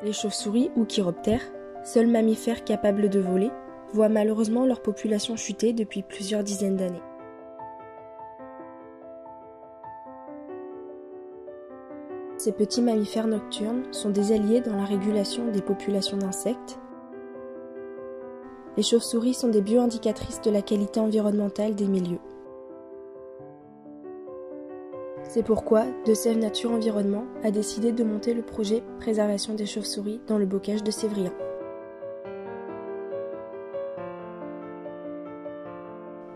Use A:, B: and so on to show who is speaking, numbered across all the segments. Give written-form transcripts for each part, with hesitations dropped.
A: Les chauves-souris ou chiroptères, seuls mammifères capables de voler, voient malheureusement leur population chuter depuis plusieurs dizaines d'années. Ces petits mammifères nocturnes sont des alliés dans la régulation des populations d'insectes. Les chauves-souris sont des bioindicatrices de la qualité environnementale des milieux. C'est pourquoi De Sève Nature Environnement a décidé de monter le projet Préservation des chauves-souris dans le bocage de Sévrien.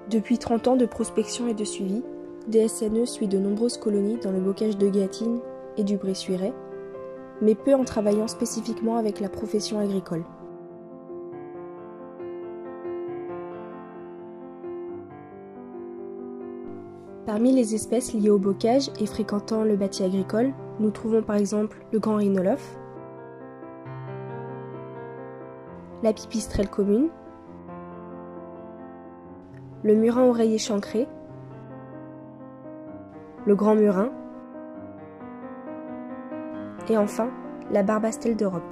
A: Depuis 30 ans de prospection et de suivi, DSNE suit de nombreuses colonies dans le bocage de Gâtine et du Bressuiret, mais peu en travaillant spécifiquement avec la profession agricole. Parmi les espèces liées au bocage et fréquentant le bâti agricole, nous trouvons par exemple le grand rhinolophe, la pipistrelle commune, le murin oreiller chancré, le grand murin et enfin la barbastelle d'Europe.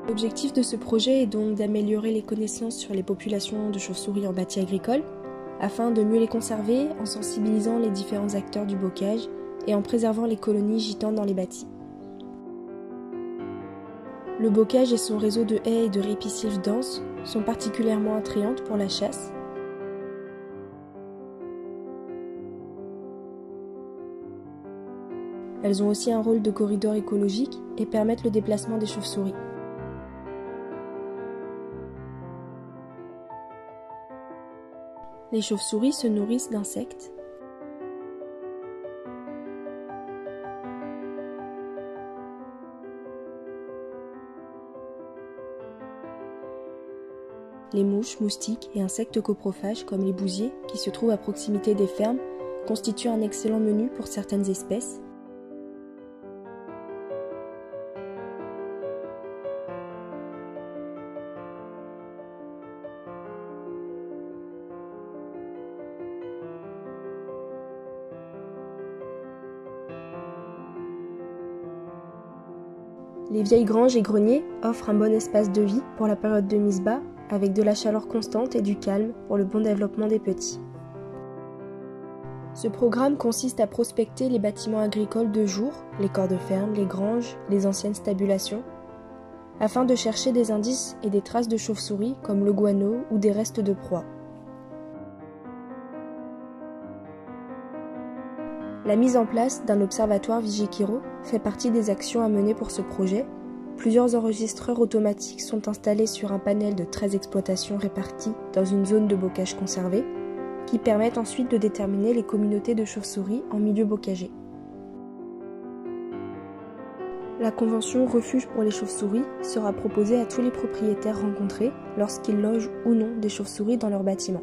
A: L'objectif de ce projet est donc d'améliorer les connaissances sur les populations de chauves-souris en bâti agricole afin de mieux les conserver en sensibilisant les différents acteurs du bocage et en préservant les colonies gitantes dans les bâtis. Le bocage et son réseau de haies et de répicifs denses sont particulièrement attrayantes pour la chasse. Elles ont aussi un rôle de corridor écologique et permettent le déplacement des chauves-souris. Les chauves-souris se nourrissent d'insectes. Les mouches, moustiques et insectes coprophages comme les bousiers, qui se trouvent à proximité des fermes, constituent un excellent menu pour certaines espèces. Les vieilles granges et greniers offrent un bon espace de vie pour la période de mise bas, avec de la chaleur constante et du calme pour le bon développement des petits. Ce programme consiste à prospecter les bâtiments agricoles de jour, les corps de ferme, les granges, les anciennes stabulations, afin de chercher des indices et des traces de chauves-souris comme le guano ou des restes de proie. La mise en place d'un observatoire Vigikiro fait partie des actions à mener pour ce projet. Plusieurs enregistreurs automatiques sont installés sur un panel de 13 exploitations réparties dans une zone de bocage conservée, qui permettent ensuite de déterminer les communautés de chauves-souris en milieu bocager. La convention refuge pour les chauves-souris sera proposée à tous les propriétaires rencontrés lorsqu'ils logent ou non des chauves-souris dans leur bâtiment.